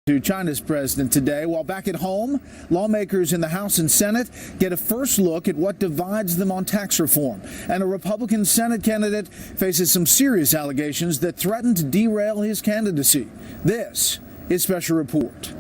to China's president today, while back at home, lawmakers in the House and Senate get a first look at what divides them on tax reform. And a Republican Senate candidate faces some serious allegations that threaten to derail his candidacy. This is Special Report.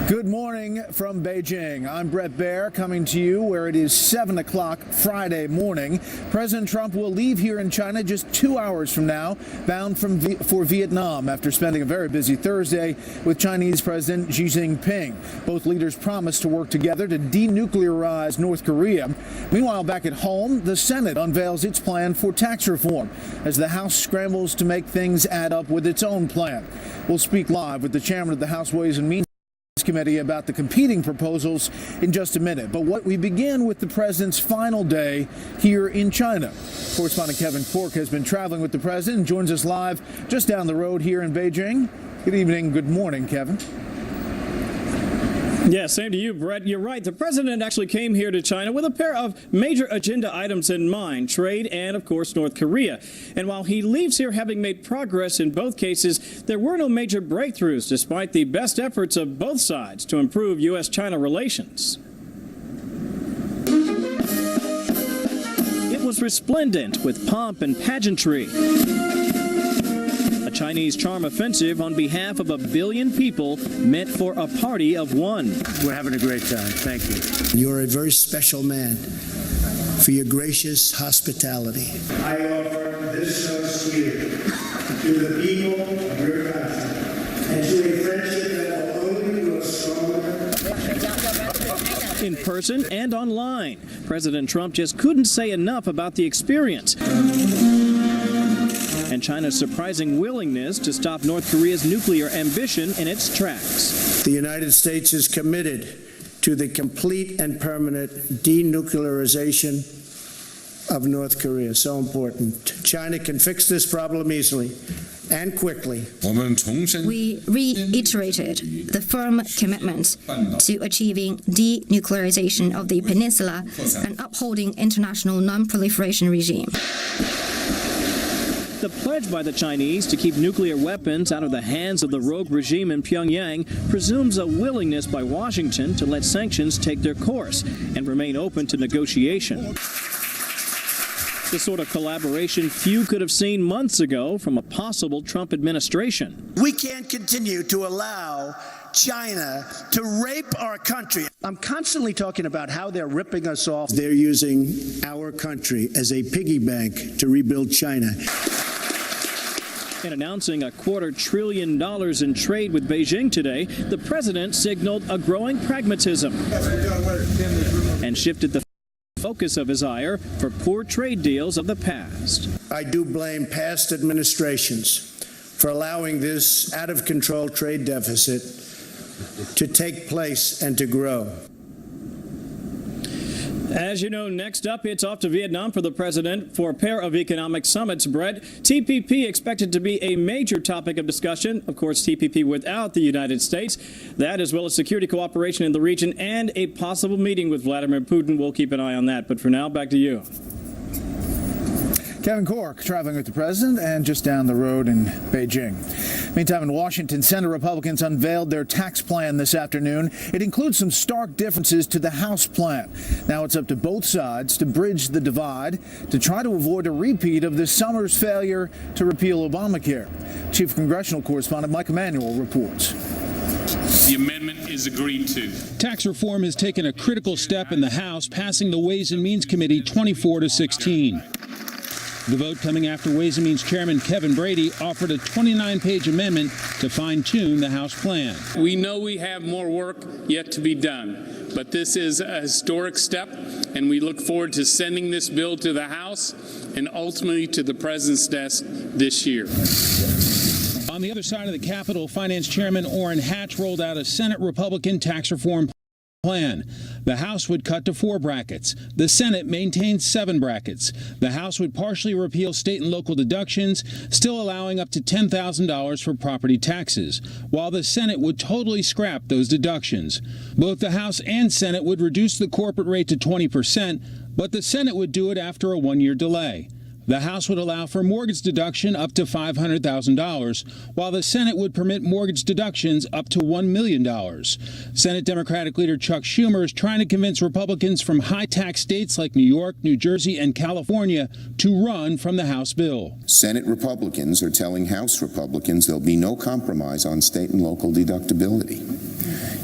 Good morning from Beijing. I'm Brett Baer, coming to you where it is 7 o'clock Friday morning. President Trump will leave here in China just 2 hours from now, bound for Vietnam after spending a very busy Thursday with Chinese President Xi Jinping. Both leaders promised to work together to denuclearize North Korea. Meanwhile, back at home, the Senate unveils its plan for tax reform as the House scrambles to make things add up with its own plan. We'll speak live with the chairman of the House Ways and Means Committee about the competing proposals in just a minute. But we begin with the president's final day here in China. Correspondent Kevin Corke has been traveling with the president and joins us live just down the road here in Beijing. Good evening. Good morning, Kevin. Yeah, same to you, Brett. You're right. The president actually came here to China with a pair of major agenda items in mind, trade and, of course, North Korea. And while he leaves here having made progress in both cases, there were no major breakthroughs despite the best efforts of both sides to improve U.S.-China relations. It was resplendent with pomp and pageantry. Chinese charm offensive on behalf of 1 billion people meant for a party of one. We're having a great time. Thank you. You're a very special man for your gracious hospitality. I offer this toast here to the people of your country and to a friendship that will only grow stronger. In person and online, President Trump just couldn't say enough about the experience and China's surprising willingness to stop North Korea's nuclear ambition in its tracks. The United States is committed to the complete and permanent denuclearization of North Korea. So important. China can fix this problem easily and quickly. We reiterated the firm commitment to achieving denuclearization of the peninsula and upholding international non-proliferation regime. The pledge by the Chinese to keep nuclear weapons out of the hands of the rogue regime in Pyongyang presumes a willingness by Washington to let sanctions take their course and remain open to negotiation. The sort of collaboration few could have seen months ago from a possible Trump administration. We can't continue to allow China to rape our country. I'm constantly talking about how they're ripping us off. They're using our country as a piggy bank to rebuild China. In announcing $250 billion in trade with Beijing today, the president signaled a growing pragmatism and shifted the focus of his ire for poor trade deals of the past. I do blame past administrations for allowing this out-of-control trade deficit to take place and to grow. As you know, next up, it's off to Vietnam for the president for a pair of economic summits, Brett. TPP expected to be a major topic of discussion. Of course, TPP without the United States. That, as well as security cooperation in the region and a possible meeting with Vladimir Putin. We'll keep an eye on that. But for now, back to you. Kevin Corke traveling with the president and just down the road in Beijing. Meantime, in Washington, Senate Republicans unveiled their tax plan this afternoon. It includes some stark differences to the House plan. Now it's up to both sides to bridge the divide to try to avoid a repeat of this summer's failure to repeal Obamacare. Chief Congressional Correspondent Mike Emanuel reports. The amendment is agreed to. Tax reform has taken a critical step in the House, passing the Ways and Means Committee 24-16. The vote coming after Ways and Means Chairman Kevin Brady offered a 29-page amendment to fine-tune the House plan. We know we have more work yet to be done, but this is a historic step, and we look forward to sending this bill to the House and ultimately to the President's desk this year. On the other side of the Capitol, Finance Chairman Orrin Hatch rolled out a Senate Republican tax reform plan. The House would cut to 4 brackets. The Senate maintained 7 brackets. The House would partially repeal state and local deductions, still allowing up to $10,000 for property taxes, while the Senate would totally scrap those deductions. Both the House and Senate would reduce the corporate rate to 20%, but the Senate would do it after a one-year delay. The House would allow for mortgage deduction up to $500,000, while the Senate would permit mortgage deductions up to $1 million. Senate Democratic leader Chuck Schumer is trying to convince Republicans from high-tax states like New York, New Jersey, and California to run from the House bill. Senate Republicans are telling House Republicans there'll be no compromise on state and local deductibility.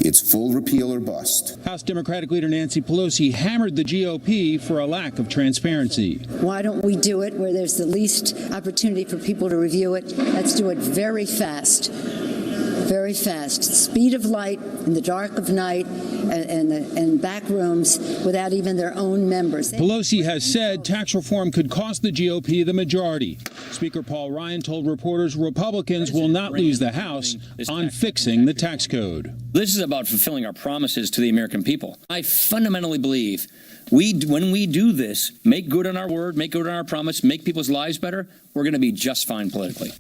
It's full repeal or bust. House Democratic leader Nancy Pelosi hammered the GOP for a lack of transparency. Why don't we do it where there's the least opportunity for people to review it? Let's do it very fast. Very fast. Speed of light in the dark of night and back rooms without even their own members. Pelosi has said tax reform could cost the GOP the majority. Speaker Paul Ryan told reporters Republicans will not lose the House on fixing the tax code. This is about fulfilling our promises to the American people. I fundamentally believe when we do this, make good on our word, make good on our promise, make people's lives better, we're going to be just fine politically.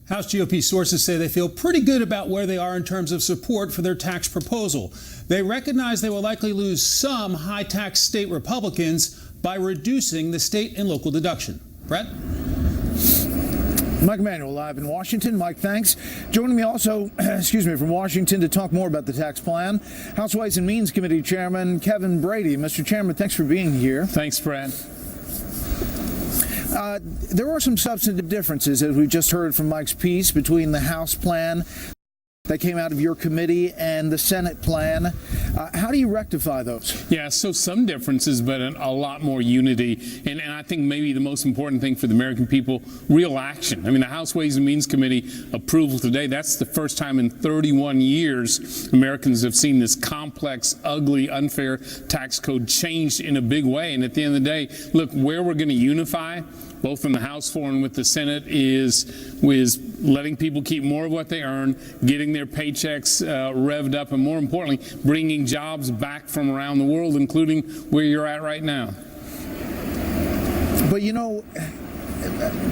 House GOP sources say they feel pretty good about where they are in terms of support for their tax proposal. They recognize they will likely lose some high-tax state Republicans by reducing the state and local deduction. Brett? Mike Emanuel live in Washington. Mike, thanks. Joining me also, from Washington to talk more about the tax plan, House Ways and Means Committee Chairman Kevin Brady. Mr. Chairman, thanks for being here. Thanks, Brad. There are some substantive differences, as we just heard from Mike's piece, between the House plan that came out of your committee and the Senate plan. How do you rectify those? Yeah, so some differences, but a lot more unity. And I think maybe the most important thing for the American people, real action. I mean, the House Ways and Means Committee approval today, that's the first time in 31 years Americans have seen this complex, ugly, unfair tax code changed in a big way. And at the end of the day, look, where we're going to unify, both in the House floor and with the Senate, is letting people keep more of what they earn, getting their paychecks revved up, and more importantly, bringing jobs back from around the world, including where you're at right now. But you know,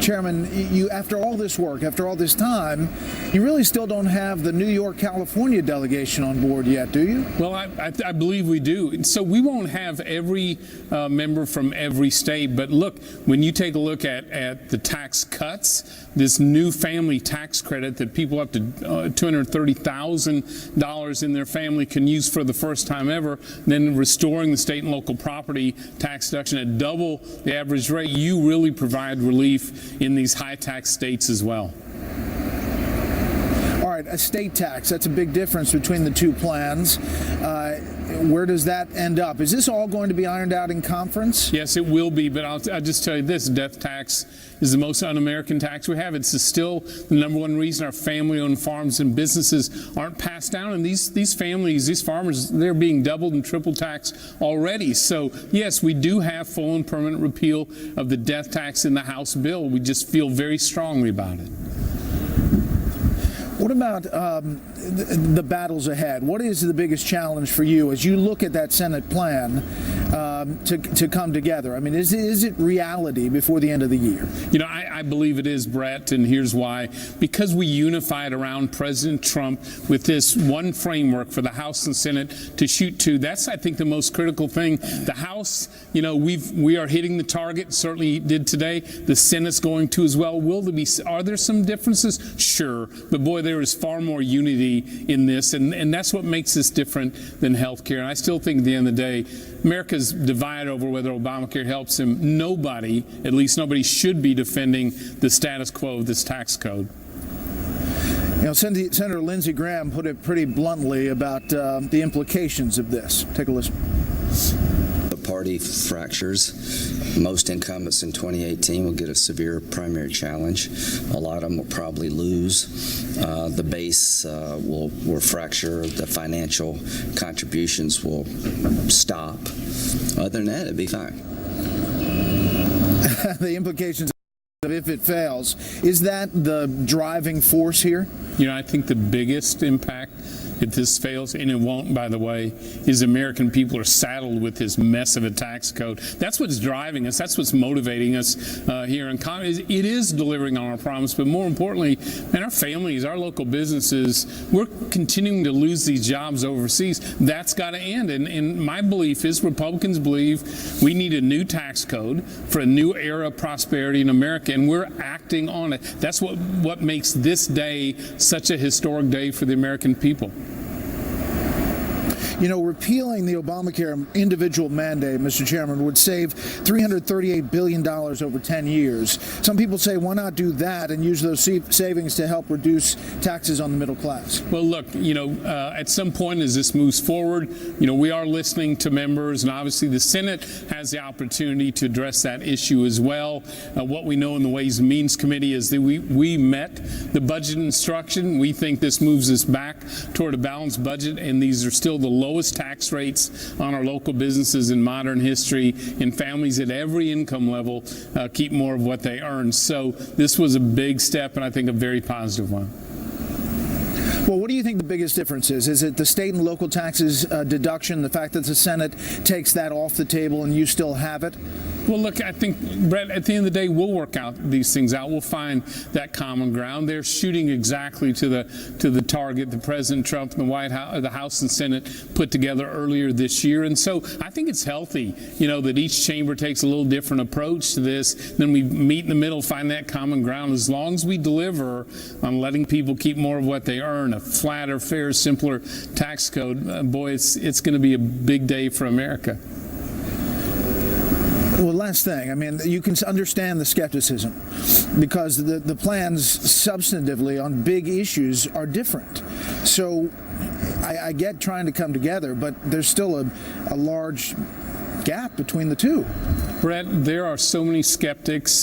Chairman, you after all this work, after all this time, you really still don't have the New York, California delegation on board yet, do you? Well, I believe we do. So we won't have every member from every state. But look, when you take a look at the tax cuts, this new family tax credit that people up to $230,000 in their family can use for the first time ever, then restoring the state and local property tax deduction at double the average rate, you really provide relief in these high tax states as well. All right, a state tax, that's a big difference between the two plans. Where does that end up? Is this all going to be ironed out in conference? Yes, it will be, but I'll just tell you this, death tax is the most un-American tax we have. It's still the number one reason our family-owned farms and businesses aren't passed down. And these families, these farmers, they're being doubled and triple taxed already. So, yes, we do have full and permanent repeal of the death tax in the House bill. We just feel very strongly about it. What about the battles ahead? What is the biggest challenge for you as you look at that Senate plan to come together? I mean, is it reality before the end of the year? You know, I believe it is, Brett, and here's why. Because we unified around President Trump with this one framework for the House and Senate to shoot to, that's, I think, the most critical thing. The House, you know, we are hitting the target, certainly did today. The Senate's going to as well. Are there some differences? Sure. But boy, there is far more unity in this, and that's what makes this different than health care. And I still think at the end of the day, America's divided over whether Obamacare helps him. Nobody, at least nobody, should be defending the status quo of this tax code. You know, Senator Lindsey Graham put it pretty bluntly about the implications of this. Take a listen. The party fractures. Most incumbents in 2018 will get a severe primary challenge. A lot of them will probably lose. The base will fracture. The financial contributions will stop. Other than that, it'd be fine. The implications of if it fails, is that the driving force here? You know, I think the biggest impact if this fails, and it won't, by the way, is American people are saddled with this mess of a tax code. That's what's driving us. That's what's motivating us here in Congress. It is delivering on our promise, but more importantly, man, our families, our local businesses, we're continuing to lose these jobs overseas. That's got to end. And my belief is Republicans believe we need a new tax code for a new era of prosperity in America, and we're acting on it. That's what makes this day such a historic day for the American people. You know, repealing the Obamacare individual mandate, Mr. Chairman, would save $338 billion over 10 years. Some people say, why not do that and use those savings to help reduce taxes on the middle class? Well, look, at some point as this moves forward, we are listening to members, and obviously the Senate has the opportunity to address that issue as well. What we know in the Ways and Means Committee is that we met the budget instruction. We think this moves us back toward a balanced budget, and these are still the lowest tax rates on our local businesses in modern history, and families at every income level keep more of what they earn. So this was a big step, and I think a very positive one. Well, what do you think the biggest difference is? Is it the state and local taxes deduction, the fact that the Senate takes that off the table and you still have it? Well, look, I think, Brett, at the end of the day, we'll work out these things out. We'll find that common ground. They're shooting exactly to the target that President Trump and the House and Senate put together earlier this year. And so I think it's healthy, that each chamber takes a little different approach to this. Then we meet in the middle, find that common ground. As long as we deliver on letting people keep more of what they earn, a flatter, fair, simpler tax code, boy, it's going to be a big day for America. Well, last thing, I mean, you can understand the skepticism because the plans substantively on big issues are different. So I get trying to come together, but there's still a large gap between the two. Brett, there are so many skeptics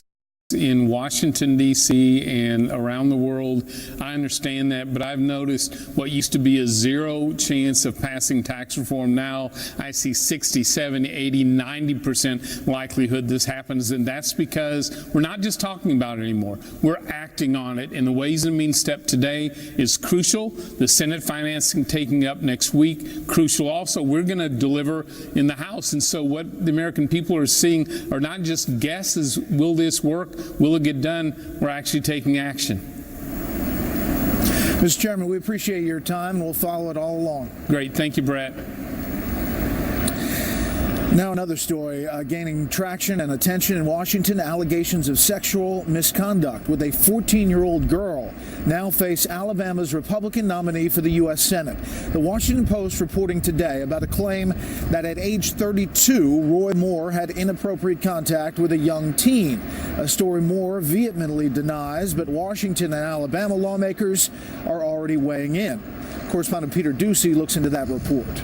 in Washington, D.C. and around the world. I understand that, but I've noticed what used to be a zero chance of passing tax reform. Now I see 60, 70, 80, 90% likelihood this happens, and that's because we're not just talking about it anymore. We're acting on it, and the Ways and Means step today is crucial. The Senate financing taking up next week, crucial also. We're going to deliver in the House, and so what the American people are seeing are not just guesses, will this work? Will it get done? We're actually taking action. Mr. Chairman, we appreciate your time. We'll follow it all along. Great. Thank you, Brett. Now another story gaining traction and attention in Washington. Allegations of sexual misconduct with a 14-year-old girl now face Alabama's Republican nominee for the U.S. Senate. The Washington Post reporting today about a claim that at age 32, Roy Moore had inappropriate contact with a young teen. A story Moore vehemently denies, but Washington and Alabama lawmakers are already weighing in. Correspondent Peter Ducey looks into that report.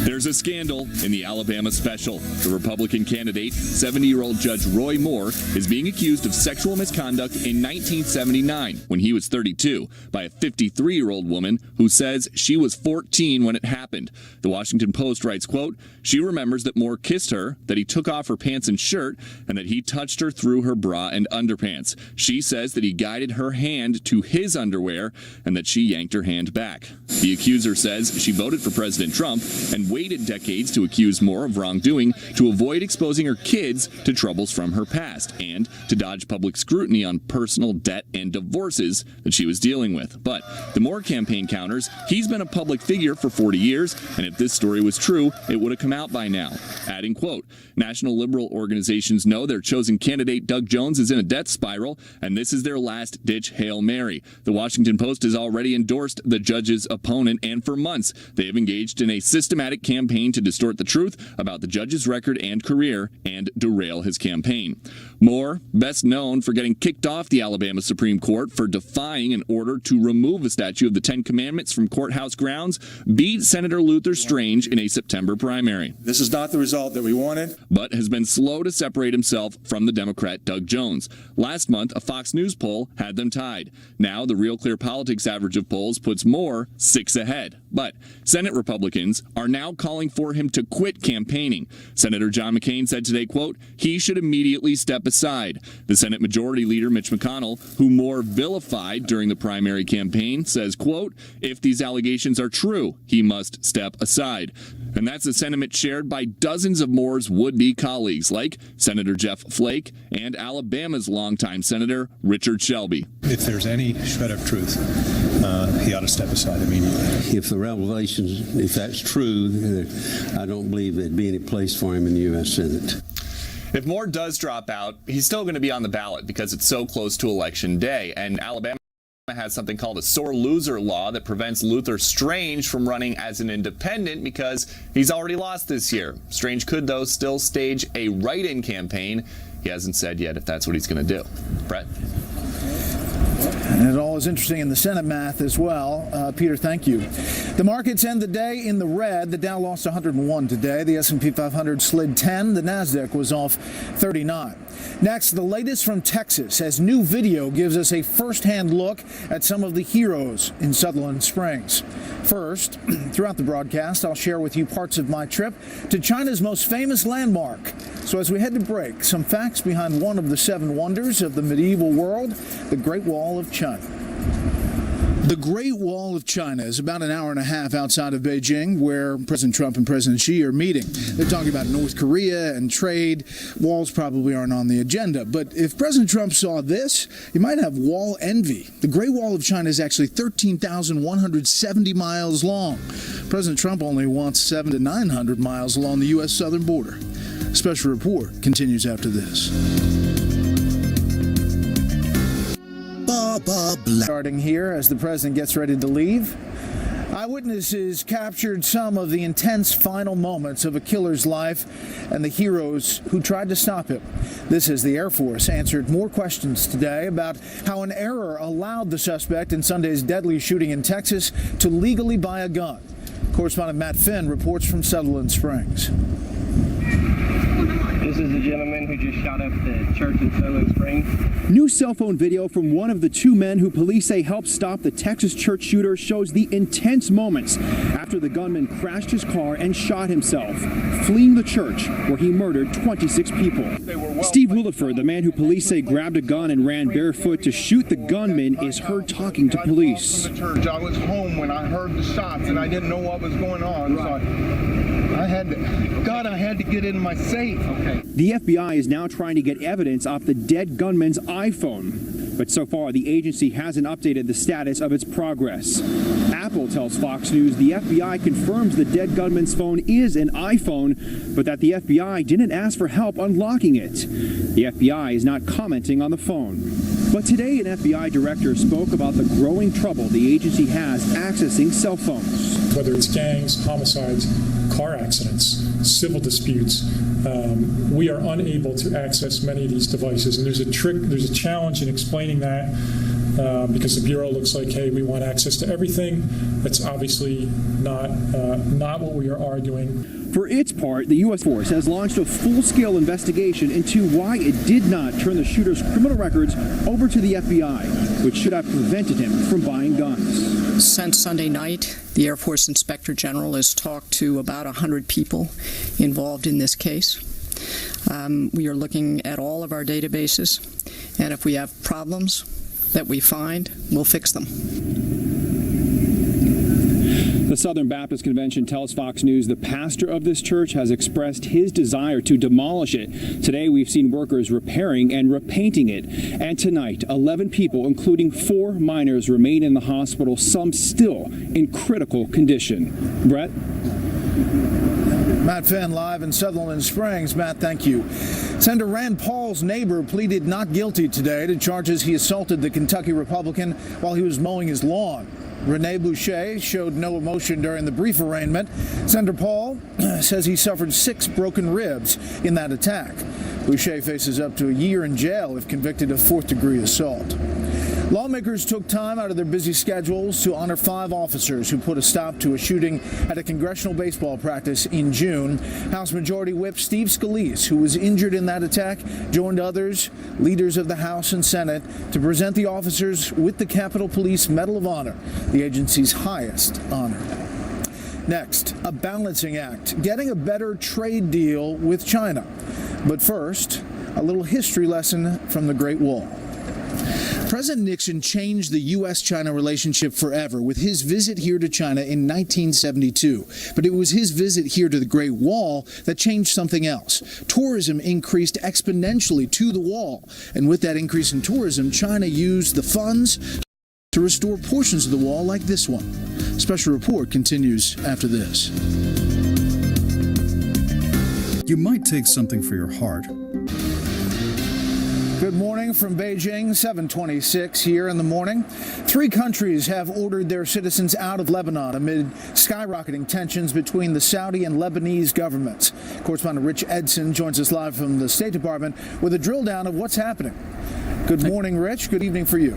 There's a scandal in the Alabama special. The Republican candidate, 70-year-old Judge Roy Moore, is being accused of sexual misconduct in 1979, when he was 32, by a 53-year-old woman who says she was 14 when it happened. The Washington Post writes, quote, "She remembers that Moore kissed her, that he took off her pants and shirt, and that he touched her through her bra and underpants. She says that he guided her hand to his underwear and that she yanked her hand back." The accuser says she voted for President Trump and waited decades to accuse Moore of wrongdoing to avoid exposing her kids to troubles from her past and to dodge public scrutiny on personal debt and divorces that she was dealing with. But the Moore campaign counters he's been a public figure for 40 years, and if this story was true, it would have come out by now. Adding, quote, "National liberal organizations know their chosen candidate, Doug Jones, is in a death spiral, and this is their last-ditch Hail Mary. The Washington Post has already endorsed the judge's opponent, and for months they have engaged in a systematic campaign to distort the truth about the judge's record and career and derail his campaign." Moore, best known for getting kicked off the Alabama Supreme Court for defying an order to remove a statue of the Ten Commandments from courthouse grounds, beat Senator Luther Strange in a September primary. This is not the result that we wanted, but has been slow to separate himself from the Democrat Doug Jones. Last month, a Fox News poll had them tied. Now, the Real Clear Politics average of polls puts Moore 6 ahead. But Senate Republicans are now calling for him to quit campaigning. Senator John McCain said today, quote, "He should immediately step aside. The Senate Majority Leader Mitch McConnell, who Moore vilified during the primary campaign, says, quote, if these allegations are true, he must step aside. And that's a sentiment shared by dozens of Moore's would-be colleagues, like Senator Jeff Flake and Alabama's longtime Senator Richard Shelby. If there's any shred of truth, he ought to step aside immediately. If the revelations, if that's true, I don't believe there'd be any place for him in the U.S. Senate. If Moore does drop out, he's still going to be on the ballot because it's so close to Election Day. And Alabama has something called a sore loser law that prevents Luther Strange from running as an independent because he's already lost this year. Strange could, though, still stage a write-in campaign. He hasn't said yet if that's what he's going to do. Brett? And it all is interesting in the Senate math as well. Peter, thank you. The markets end the day in the red. The Dow lost 101 today. The S&P 500 slid 10. The Nasdaq was off 39. Next, the latest from Texas, as new video gives us a first-hand look at some of the heroes in Sutherland Springs. First, throughout the broadcast, I'll share with you parts of my trip to China's most famous landmark. So as we head to break, some facts behind one of the 7 wonders of the medieval world, the Great Wall of China. The Great Wall of China is about an hour and a half outside of Beijing, where President Trump and President Xi are meeting. They're talking about North Korea and trade. Walls probably aren't on the agenda. But if President Trump saw this, he might have wall envy. The Great Wall of China is actually 13,170 miles long. President Trump only wants 700 to 900 miles along the U.S. southern border. A special report continues after this. Starting here as the president gets ready to leave. Eyewitnesses captured some of the intense final moments of a killer's life and the heroes who tried to stop him. This as the Air Force answered more questions today about how an error allowed the suspect in Sunday's deadly shooting in Texas to legally buy a gun. Correspondent Matt Finn reports from Sutherland Springs. This is the gentleman who just shot up the church in Sutherland Springs. New cell phone video from one of the 2 men who police say helped stop the Texas church shooter shows the intense moments after the gunman crashed his car and shot himself, fleeing the church where he murdered 26 people. Steve Williford, the man who police say grabbed a gun and ran barefoot to shoot the gunman, is heard talking to police. I was home when I heard the shots and I didn't know what was going on. So I had to get in my safe. Okay. The FBI is now trying to get evidence off the dead gunman's iPhone. But so far, the agency hasn't updated the status of its progress. Apple tells Fox News the FBI confirms the dead gunman's phone is an iPhone, but that the FBI didn't ask for help unlocking it. The FBI is not commenting on the phone. But today, an FBI director spoke about the growing trouble the agency has accessing cell phones. Whether it's gangs, homicides, car accidents, civil disputes, we are unable to access many of these devices. And there's a challenge in explaining that because the Bureau looks like, hey, we want access to everything. That's obviously not what we are arguing. For its part, the U.S. Force has launched a full-scale investigation into why it did not turn the shooter's criminal records over to the FBI, which should have prevented him from buying guns. Since Sunday night, the Air Force Inspector General has talked to about 100 people involved in this case. We are looking at all of our databases, and if we have problems that we find, we'll fix them. The Southern Baptist Convention tells Fox News the pastor of this church has expressed his desire to demolish it. Today, we've seen workers repairing and repainting it. And tonight, 11 people, including 4 minors, remain in the hospital, some still in critical condition. Brett? Matt Finn live in Sutherland Springs. Matt, thank you. Senator Rand Paul's neighbor pleaded not guilty today to charges he assaulted the Kentucky Republican while he was mowing his lawn. Rene Boucher showed no emotion during the brief arraignment. Senator Paul says he suffered 6 broken ribs in that attack. Boucher faces up to a year in jail if convicted of 4th-degree assault. Lawmakers took time out of their busy schedules to honor 5 officers who put a stop to a shooting at a congressional baseball practice in June. House Majority Whip Steve Scalise, who was injured in that attack, joined others, leaders of the House and Senate, to present the officers with the Capitol Police Medal of Honor, the agency's highest honor. Next, a balancing act, getting a better trade deal with China. But first, a little history lesson from the Great Wall. President Nixon changed the U.S.-China relationship forever with his visit here to China in 1972. But it was his visit here to the Great Wall that changed something else. Tourism increased exponentially to the wall. And with that increase in tourism, China used the funds to restore portions of the wall like this one. Special report continues after this. You might take something for your heart. Good morning from Beijing, 7:26 here in the morning. 3 countries have ordered their citizens out of Lebanon amid skyrocketing tensions between the Saudi and Lebanese governments. Correspondent Rich Edson joins us live from the State Department with a drill down of what's happening. Good morning, Rich. Good evening for you.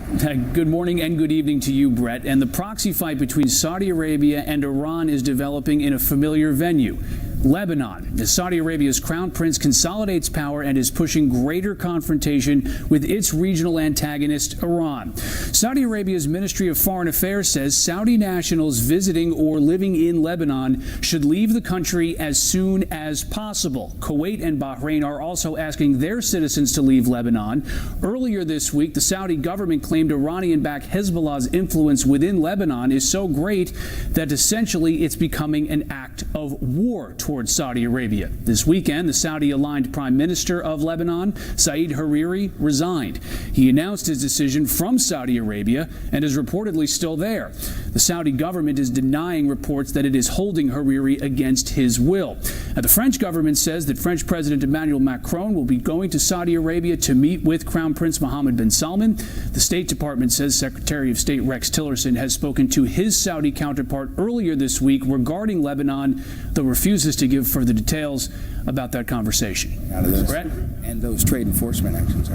Good morning and good evening to you, Brett. And the proxy fight between Saudi Arabia and Iran is developing in a familiar venue. Lebanon, as Saudi Arabia's crown prince consolidates power and is pushing greater confrontation with its regional antagonist, Iran. Saudi Arabia's Ministry of Foreign Affairs says Saudi nationals visiting or living in Lebanon should leave the country as soon as possible. Kuwait and Bahrain are also asking their citizens to leave Lebanon. Earlier this week, the Saudi government claimed Iranian-backed Hezbollah's influence within Lebanon is so great that essentially it's becoming an act of war towards Saudi Arabia. This weekend, the Saudi-aligned Prime Minister of Lebanon, Said Hariri, resigned. He announced his decision from Saudi Arabia and is reportedly still there. The Saudi government is denying reports that it is holding Hariri against his will. Now, the French government says that French President Emmanuel Macron will be going to Saudi Arabia to meet with Crown Prince Mohammed bin Salman. The State Department says Secretary of State Rex Tillerson has spoken to his Saudi counterpart earlier this week regarding Lebanon, though refuses to give further details about that conversation. Out of those, Brett? And those trade enforcement actions.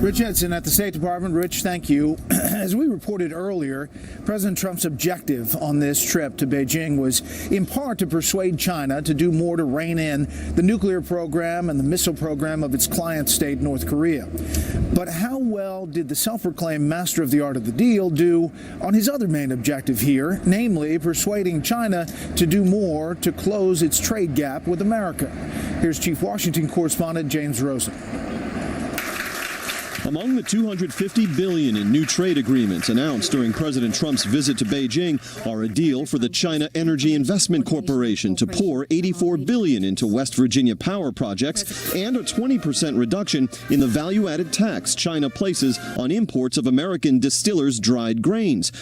Rich Edson at the State Department. Rich, thank you. As we reported earlier, President Trump's objective on this trip to Beijing was in part to persuade China to do more to rein in the nuclear program and the missile program of its client state, North Korea. But how well did the self-proclaimed master of the art of the deal do on his other main objective here, namely persuading China to do more to close its trade gap with America? Here's Chief Washington correspondent James Rosen. Among the $250 billion in new trade agreements announced during President Trump's visit to Beijing are a deal for the China Energy Investment Corporation to pour $84 billion into West Virginia power projects and a 20% reduction in the value-added tax China places on imports of American distillers' dried grains.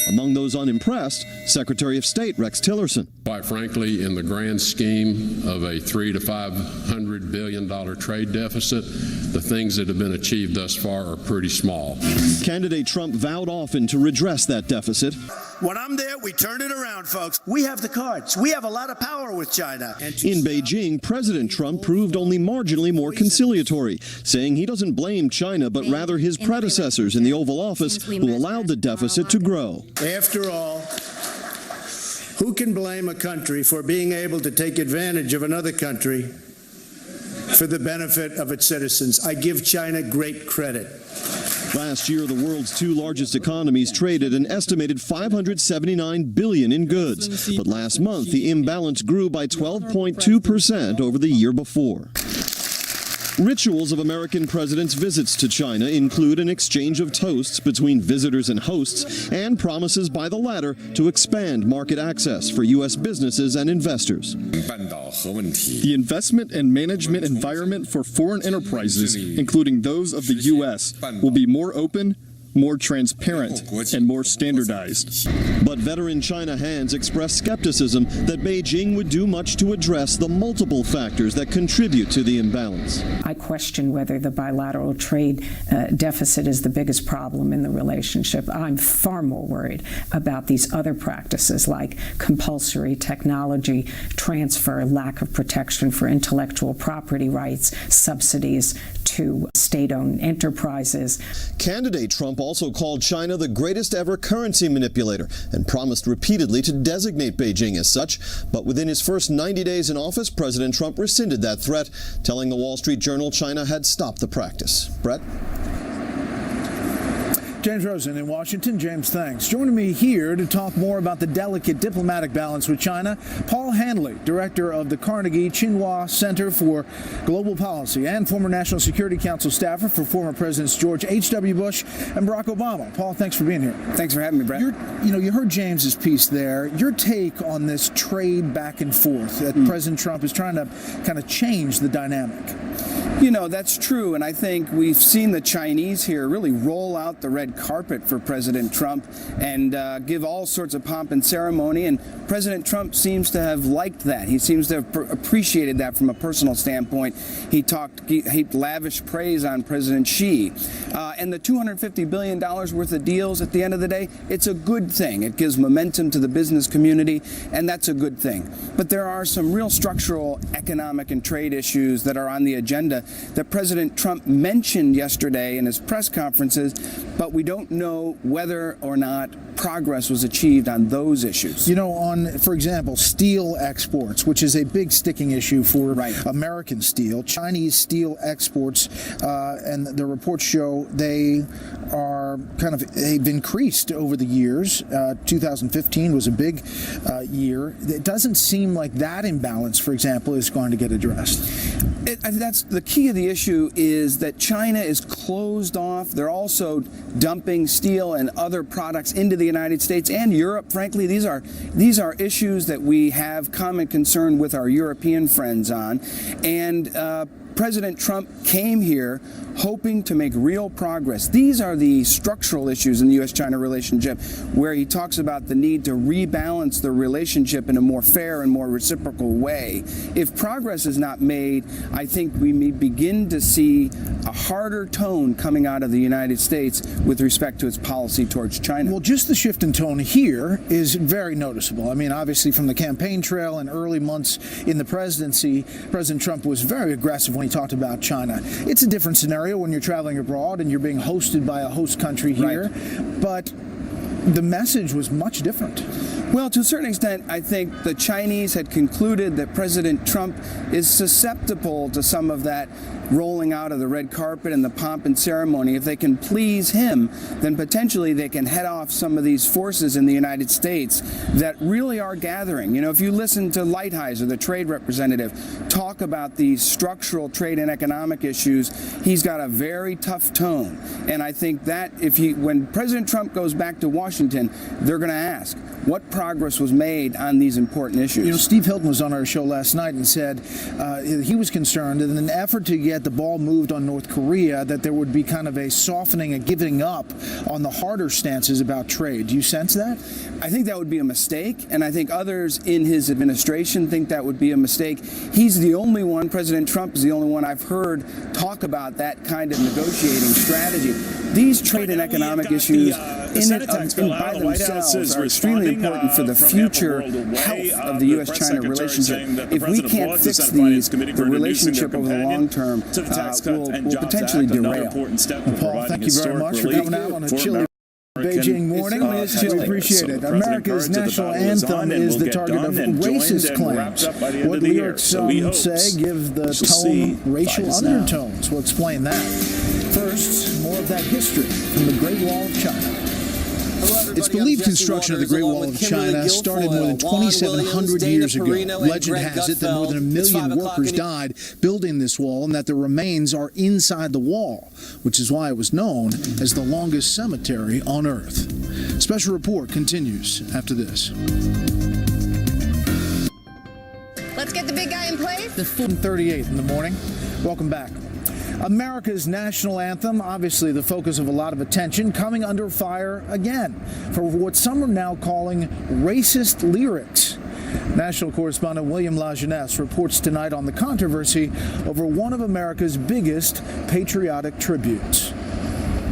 Among those unimpressed, Secretary of State Rex Tillerson. Quite frankly, in the grand scheme of a $300 to $500 billion trade deficit, the things that have been achieved thus far are pretty small. Candidate Trump vowed often to redress that deficit. When I'm there, we turn it around, folks. We have the cards. We have a lot of power with China. In Beijing, President Trump proved only marginally more conciliatory, saying he doesn't blame China, but rather his predecessors in the Oval Office who allowed the deficit to grow. After all, who can blame a country for being able to take advantage of another country for the benefit of its citizens? I give China great credit. Last year, the world's 2 largest economies traded an estimated $579 billion in goods. But last month, the imbalance grew by 12.2% over the year before. Rituals of American presidents' visits to China include an exchange of toasts between visitors and hosts and promises by the latter to expand market access for U.S. businesses and investors. The investment and management environment for foreign enterprises, including those of the U.S., will be more open, more transparent, and more standardized. But veteran China hands expressed skepticism that Beijing would do much to address the multiple factors that contribute to the imbalance. I question whether the bilateral trade deficit is the biggest problem in the relationship. I'm far more worried about these other practices like compulsory technology transfer, lack of protection for intellectual property rights, subsidies to state-owned enterprises. Candidate Trump also called China the greatest ever currency manipulator and promised repeatedly to designate Beijing as such. But within his first 90 days in office, President Trump rescinded that threat, telling the Wall Street Journal China had stopped the practice. Brett? James Rosen in Washington. James, thanks. Joining me here to talk more about the delicate diplomatic balance with China, Paul Handley, director of the Carnegie Tsinghua Center for Global Policy and former National Security Council staffer for former Presidents George H.W. Bush and Barack Obama. Paul, thanks for being here. Thanks for having me, Brett. You heard James's piece there. Your take on this trade back and forth that President Trump is trying to kind of change the dynamic. That's true, and I think we've seen the Chinese here really roll out the red carpet for President Trump and give all sorts of pomp and ceremony, and President Trump seems to have liked that. He seems to have appreciated that from a personal standpoint. He heaped lavish praise on President Xi. And the $250 billion worth of deals at the end of the day, it's a good thing. It gives momentum to the business community, and that's a good thing. But there are some real structural economic and trade issues that are on the agenda that President Trump mentioned yesterday in his press conferences, but we don't know whether or not progress was achieved on those issues. For example, steel exports, which is a big sticking issue for American steel. Chinese steel exports, and the reports show they've increased over the years. 2015 was a big year. It doesn't seem like that imbalance, for example, is going to get addressed. That's the key of the issue, is that China is closed off. They're also dumping steel and other products into the United States and Europe. Frankly, these are issues that we have common concern with our European friends on. And President Trump came here hoping to make real progress. These are the structural issues in the U.S.-China relationship, where he talks about the need to rebalance the relationship in a more fair and more reciprocal way. If progress is not made, I think we may begin to see a harder tone coming out of the United States with respect to its policy towards China. Well, just the shift in tone here is very noticeable. I mean, obviously, from the campaign trail and early months in the presidency, President Trump was very aggressive when he talked about China. It's a different scenario when you're traveling abroad and you're being hosted by a host country here, but the message was much different. Well, to a certain extent, I think the Chinese had concluded that President Trump is susceptible to some of that rolling out of the red carpet and the pomp and ceremony. If they can please him, then potentially they can head off some of these forces in the United States that really are gathering. If you listen to Lighthizer, the trade representative, talk about these structural trade and economic issues, he's got a very tough tone. And I think that when President Trump goes back to Washington, they're going to ask, what progress was made on these important issues? Steve Hilton was on our show last night and said he was concerned in an effort to get the ball moved on North Korea that there would be kind of a softening, a giving up on the harder stances about trade. Do you sense that? I think that would be a mistake, and I think others in his administration think that would be a mistake. He's the only one, President Trump is the only one I've heard talk about that kind of negotiating strategy. These trade and economic issues by themselves are extremely important for the future health of the U.S.-China relationship. If we can't fix these, the relationship over the long term will potentially derail. Paul, thank you very much for coming out on a chilly Beijing morning. We appreciate it. America's national anthem is the target of racist claims. What lyrics say give the tone racial undertones. We'll explain that. First, more of that history from the Great Wall of China. It's believed construction of the Great Wall of China started more than 2,700 years ago. Legend has it that more than 1 million workers died building this wall and that the remains are inside the wall, which is why it was known as the longest cemetery on Earth. Special report continues after this. Let's get the big guy in place. The 4:38 in the morning. Welcome back. America's national anthem, obviously the focus of a lot of attention, coming under fire again for what some are now calling racist lyrics. National correspondent William LaJeunesse reports tonight on the controversy over one of America's biggest patriotic tributes.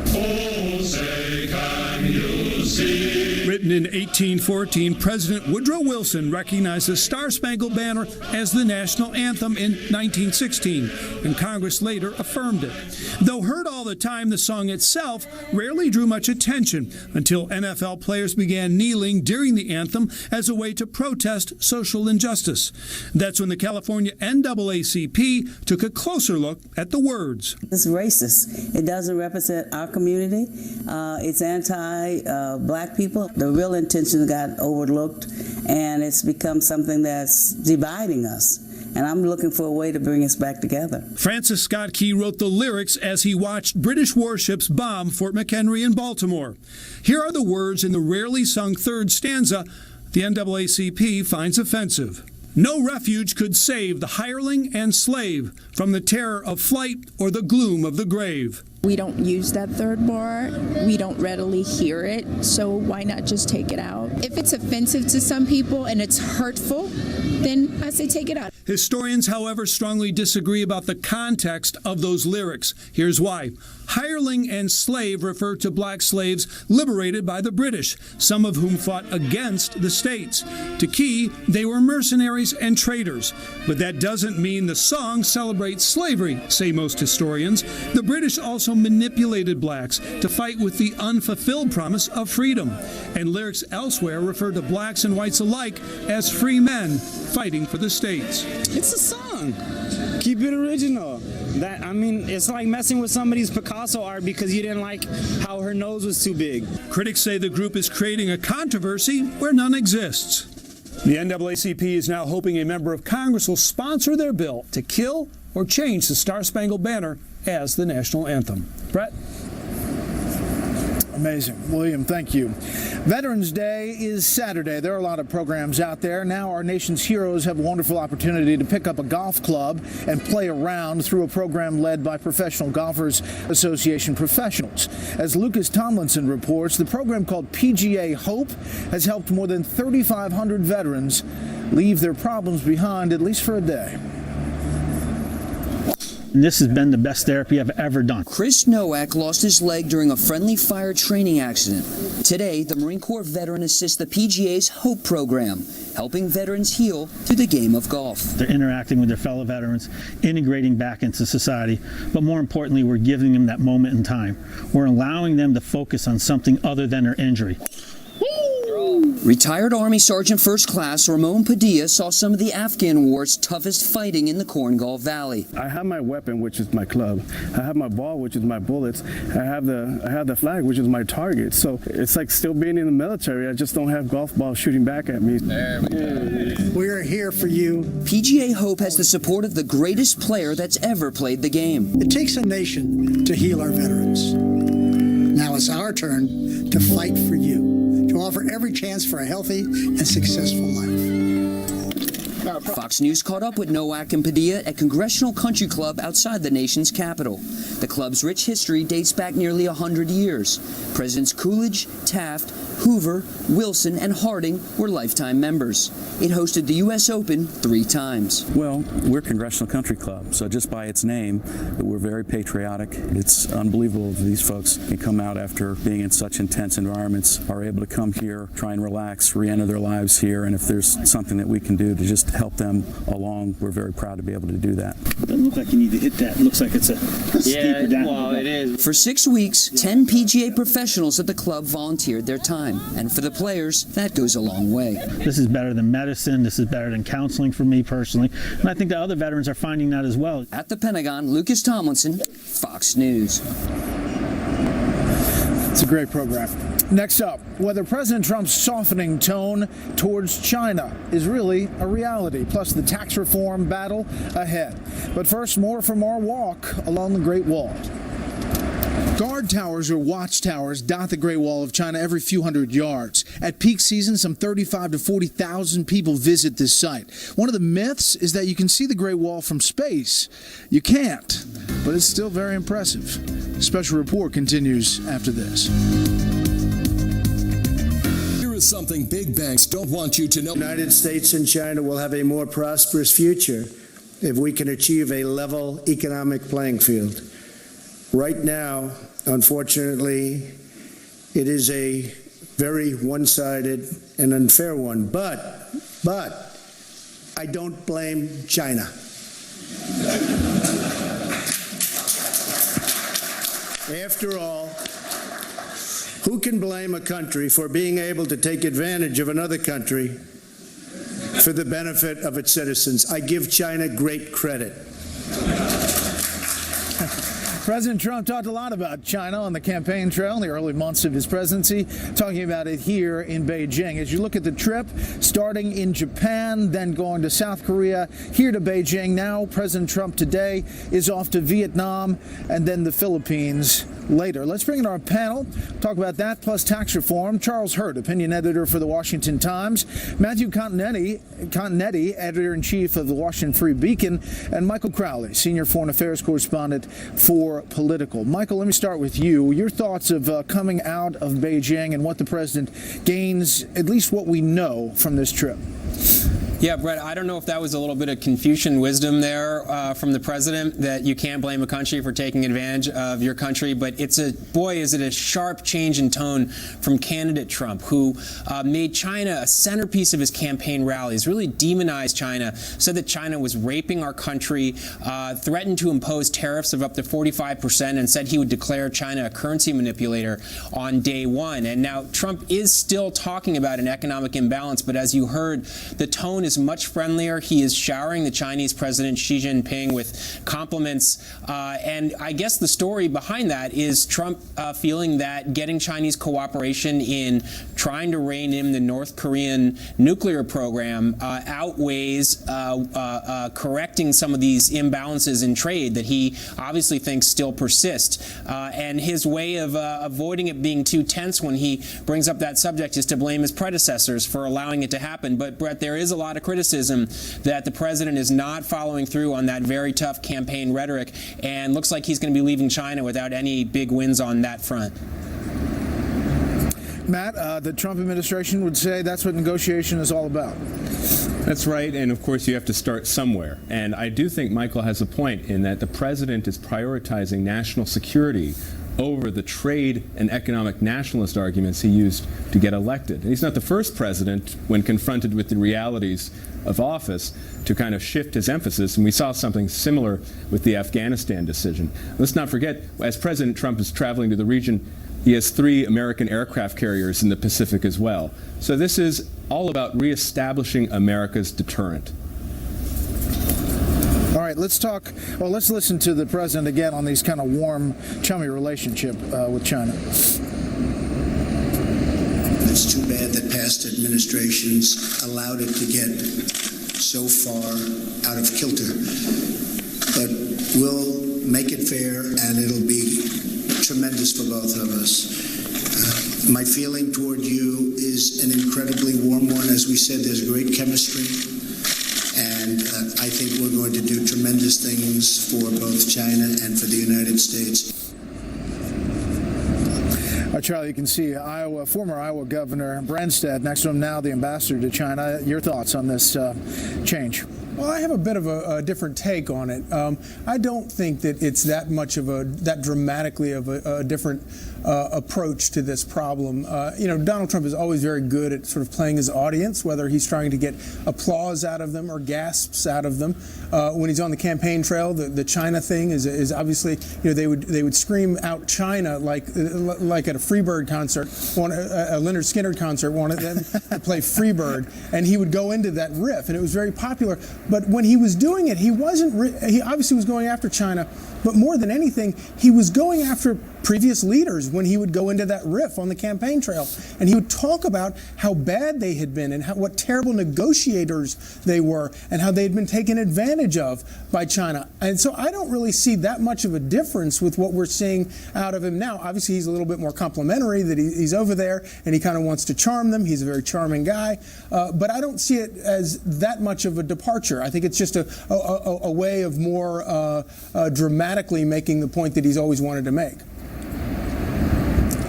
Oh, say, can you see Written in 1814, President Woodrow Wilson recognized the Star-Spangled Banner as the national anthem in 1916, and Congress later affirmed it. Though heard all the time, the song itself rarely drew much attention until NFL players began kneeling during the anthem as a way to protest social injustice. That's when the California NAACP took a closer look at the words. It's racist. It doesn't represent our community. It's anti-black people. The real intention got overlooked, and it's become something that's dividing us. And I'm looking for a way to bring us back together. Francis Scott Key wrote the lyrics as he watched British warships bomb Fort McHenry in Baltimore. Here are the words in the rarely sung third stanza the NAACP finds offensive. No refuge could save the hireling and slave from the terror of flight or the gloom of the grave. We don't use that third bar. We don't readily hear it, so why not just take it out? If it's offensive to some people and it's hurtful, then I say take it out. Historians, however, strongly disagree about the context of those lyrics. Here's why. Hireling and slave refer to black slaves liberated by the British, some of whom fought against the states. To Key, they were mercenaries and traitors. But that doesn't mean the song celebrates slavery, say most historians. The British also manipulated blacks to fight with the unfulfilled promise of freedom. And lyrics elsewhere refer to blacks and whites alike as free men fighting for the states. It's a song. Keep it original. It's like messing with somebody's Picasso art because you didn't like how her nose was too big. Critics say the group is creating a controversy where none exists. The NAACP is now hoping a member of Congress will sponsor their bill to kill or change the Star-Spangled Banner as the national anthem. Brett? Amazing. William, thank you. Veterans Day is Saturday. There are a lot of programs out there. Now our nation's heroes have a wonderful opportunity to pick up a golf club and play around through a program led by Professional Golfers Association professionals. As Lucas Tomlinson reports, the program called PGA Hope has helped more than 3,500 veterans leave their problems behind, at least for a day. This has been the best therapy I've ever done. Chris Nowak lost his leg during a friendly fire training accident. Today, the Marine Corps veteran assists the PGA's HOPE program, helping veterans heal through the game of golf. They're interacting with their fellow veterans, integrating back into society, but more importantly, we're giving them that moment in time. We're allowing them to focus on something other than their injury. Retired Army Sergeant First Class Ramon Padilla saw some of the Afghan war's toughest fighting in the Korengal Valley. I have my weapon, which is my club. I have my ball, which is my bullets. I have the flag, which is my target. So it's like still being in the military. I just don't have golf balls shooting back at me. There we go. We're here for you. PGA Hope has the support of the greatest player that's ever played the game. It takes a nation to heal our veterans. Now it's our turn to fight for you, to offer every chance for a healthy and successful life. Fox News caught up with Nowak and Padilla at Congressional Country Club outside the nation's capital. The club's rich history dates back nearly 100 years. Presidents Coolidge, Taft, Hoover, Wilson, and Harding were lifetime members. It hosted the U.S. Open 3 times. Well, we're Congressional Country Club, so just by its name, we're very patriotic. It's unbelievable that these folks can come out after being in such intense environments, are able to come here, try and relax, re-enter their lives here, and if there's something that we can do to just help them along, we're very proud to be able to do that. It doesn't look like you need to hit that. It looks like it's a steeper down. Well, it is. For 6 weeks, 10 PGA professionals at the club volunteered their time. And for the players, that goes a long way. This is better than medicine. This is better than counseling for me personally. And I think the other veterans are finding that as well. At the Pentagon, Lucas Tomlinson, Fox News. It's a great program. Next up, whether President Trump's softening tone towards China is really a reality, plus the tax reform battle ahead. But first, more from our walk along the Great Wall. Guard towers or watchtowers dot the Great Wall of China every few hundred yards. At peak season, some 35,000 to 40,000 people visit this site. One of the myths is that you can see the Great Wall from space. You can't, but it's still very impressive. Special report continues after this. Here is something big banks don't want you to know. The United States and China will have a more prosperous future if we can achieve a level economic playing field. Right now, unfortunately, it is a very one-sided and unfair one. But I don't blame China. After all, who can blame a country for being able to take advantage of another country for the benefit of its citizens? I give China great credit. President Trump talked a lot about China on the campaign trail in the early months of his presidency, talking about it here in Beijing. As you look at the trip, starting in Japan, then going to South Korea, here to Beijing. Now, President Trump today is off to Vietnam and then the Philippines later. Let's bring in our panel, talk about that plus tax reform. Charles Hurd, opinion editor for the Washington Times, Matthew Continetti, editor-in-chief of the Washington Free Beacon, and Michael Crowley, senior foreign affairs correspondent for Political. Michael, let me start with you. Your thoughts of coming out of Beijing and what the president gains, at least what we know from this trip. Yeah, Brett, I don't know if that was a little bit of Confucian wisdom there from the president, that you can't blame a country for taking advantage of your country, but is it a sharp change in tone from candidate Trump, who made China a centerpiece of his campaign rallies, really demonized China, said that China was raping our country, threatened to impose tariffs of up to 45%, and said he would declare China a currency manipulator on day one. And now Trump is still talking about an economic imbalance, but as you heard, the tone is much friendlier. He is showering the Chinese President Xi Jinping with compliments. And I guess the story behind that is Trump feeling that getting Chinese cooperation in trying to rein in the North Korean nuclear program outweighs correcting some of these imbalances in trade that he obviously thinks still persist. And his way of avoiding it being too tense when he brings up that subject is to blame his predecessors for allowing it to happen. But, Brett, there is a lot of criticism that the president is not following through on that very tough campaign rhetoric, and looks like he's going to be leaving China without any big wins on that front. Matt, the Trump administration would say that's what negotiation is all about. That's right, and of course you have to start somewhere. And I do think Michael has a point in that the president is prioritizing national security over the trade and economic nationalist arguments he used to get elected. And he's not the first president, when confronted with the realities of office, to kind of shift his emphasis, and we saw something similar with the Afghanistan decision. Let's not forget, as President Trump is traveling to the region, he has 3 American aircraft carriers in the Pacific as well. So this is all about reestablishing America's deterrent. All right, let's listen to the president again on these kind of warm, chummy relationship with China. It's too bad that past administrations allowed it to get so far out of kilter. But we'll make it fair, and it'll be tremendous for both of us. My feeling toward you is an incredibly warm one. As we said, there's great chemistry. And I think we're going to do tremendous things for both China and for the United States. Charlie, you can see former Iowa Governor Branstad next to him now, the ambassador to China. Your thoughts on this change? Well, I have a bit of a different take on it. I don't think that it's that dramatically of a different approach to this problem. Donald Trump is always very good at sort of playing his audience, whether he's trying to get applause out of them or gasps out of them. When he's on the campaign trail, the China thing is obviously, they would scream out China like at a Freebird concert, a Leonard Skinner concert, wanted them to play Freebird, and he would go into that riff, and it was very popular. But when he was doing it, he obviously was going after China, but more than anything, he was going after previous leaders when he would go into that riff on the campaign trail. And he would talk about how bad they had been and what terrible negotiators they were and how they had been taken advantage of by China. And so I don't really see that much of a difference with what we're seeing out of him now. Obviously, he's a little bit more complimentary, that he's over there and he kind of wants to charm them. He's a very charming guy. But I don't see it as that much of a departure. I think it's just a way of more dramatically making the point that he's always wanted to make.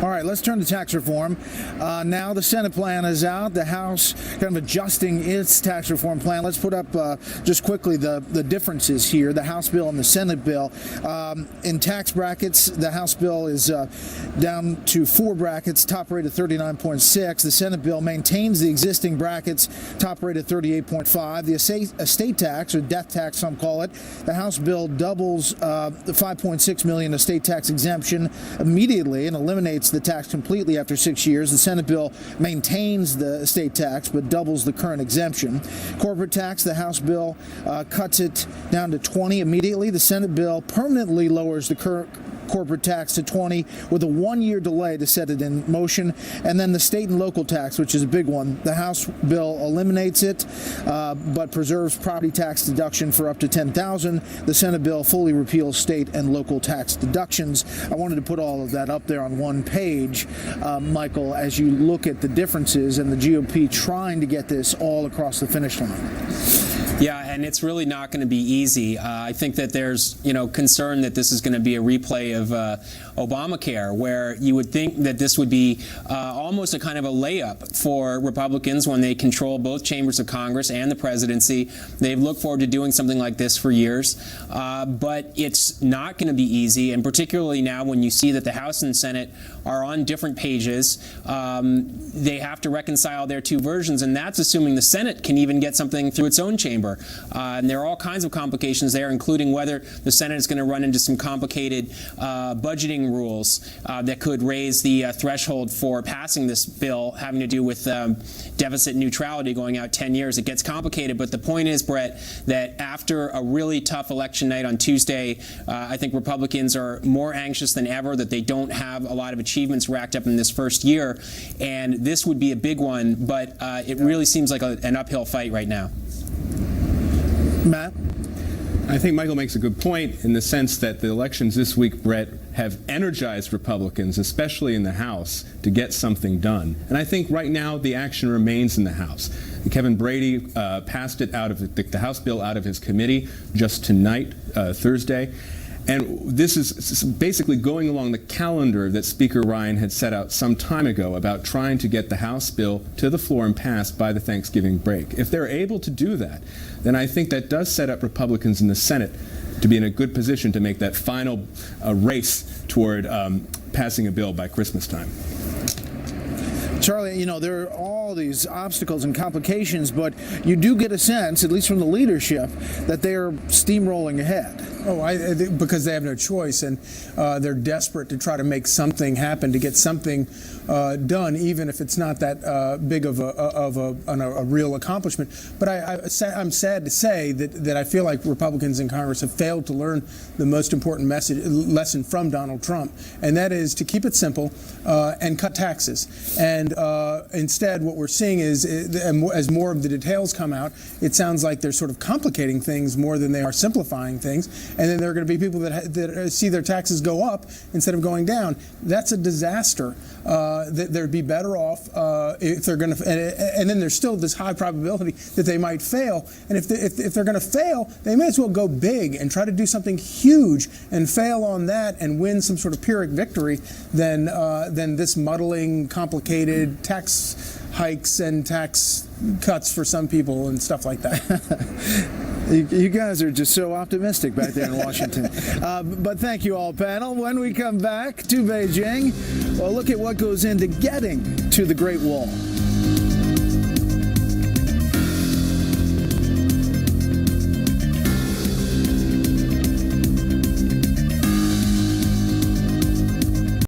All right, let's turn to tax reform. Now the Senate plan is out. The House kind of adjusting its tax reform plan. Let's put up just quickly the differences here, the House bill and the Senate bill. In tax brackets, the House bill is down to 4 brackets, top rate of 39.6. The Senate bill maintains the existing brackets, top rate of 38.5. The estate tax, or death tax some call it, the House bill doubles the $5.6 million estate tax exemption immediately and eliminates the tax completely after 6 years. The Senate bill maintains the estate tax but doubles the current exemption. Corporate tax, the House bill cuts it down to 20 immediately. The Senate bill permanently lowers the current corporate tax to 20 with a 1-year delay to set it in motion. And then the state and local tax, which is a big one. The House bill eliminates it but preserves property tax deduction for up to $10,000. The Senate bill fully repeals state and local tax deductions. I wanted to put all of that up there on one page, Michael, as you look at the differences and the GOP trying to get this all across the finish line. Yeah, and it's really not going to be easy. I think that there's, concern that this is going to be a replay of Obamacare, where you would think that this would be almost a kind of a layup for Republicans when they control both chambers of Congress and the presidency. They've looked forward to doing something like this for years, but it's not going to be easy, and particularly now when you see that the House and Senate are on different pages, they have to reconcile their two versions, and that's assuming the Senate can even get something through its own chamber. And there are all kinds of complications there, including whether the Senate is going to run into some complicated budgeting rules that could raise the threshold for passing this bill having to do with deficit neutrality going out 10 years. It gets complicated, but the point is, Brett, that after a really tough election night on Tuesday, I think Republicans are more anxious than ever that they don't have a lot of achievements racked up in this first year, and this would be a big one, but it really seems like an uphill fight right now. Matt? I think Michael makes a good point in the sense that the elections this week, Brett, have energized Republicans, especially in the House, to get something done. And I think right now the action remains in the House. Kevin Brady passed it out of the House bill out of his committee just tonight, Thursday. And this is basically going along the calendar that Speaker Ryan had set out some time ago about trying to get the House bill to the floor and passed by the Thanksgiving break. If they're able to do that, then I think that does set up Republicans in the Senate to be in a good position to make that final race toward passing a bill by Christmas time. Charlie, there are all these obstacles and complications, but you do get a sense, at least from the leadership, that they are steamrolling ahead. Because they have no choice, and they're desperate to try to make something happen, to get something done, even if it's not that big of a real accomplishment. But I'm sad to say that I feel like Republicans in Congress have failed to learn the most important lesson from Donald Trump, and that is to keep it simple and cut taxes. And instead, what we're seeing is, as more of the details come out, it sounds like they're sort of complicating things more than they are simplifying things. And then there are going to be people that see their taxes go up instead of going down. That's a disaster. They'd be better off if they're going to, and then there's still this high probability that they might fail. And if they're going to fail, they may as well go big and try to do something huge and fail on that and win some sort of Pyrrhic victory than this muddling, complicated tax hikes and tax cuts for some people and stuff like that. You guys are just so optimistic back there in Washington. But thank you all, panel. When we come back to Beijing, we'll look at what goes into getting to the Great Wall.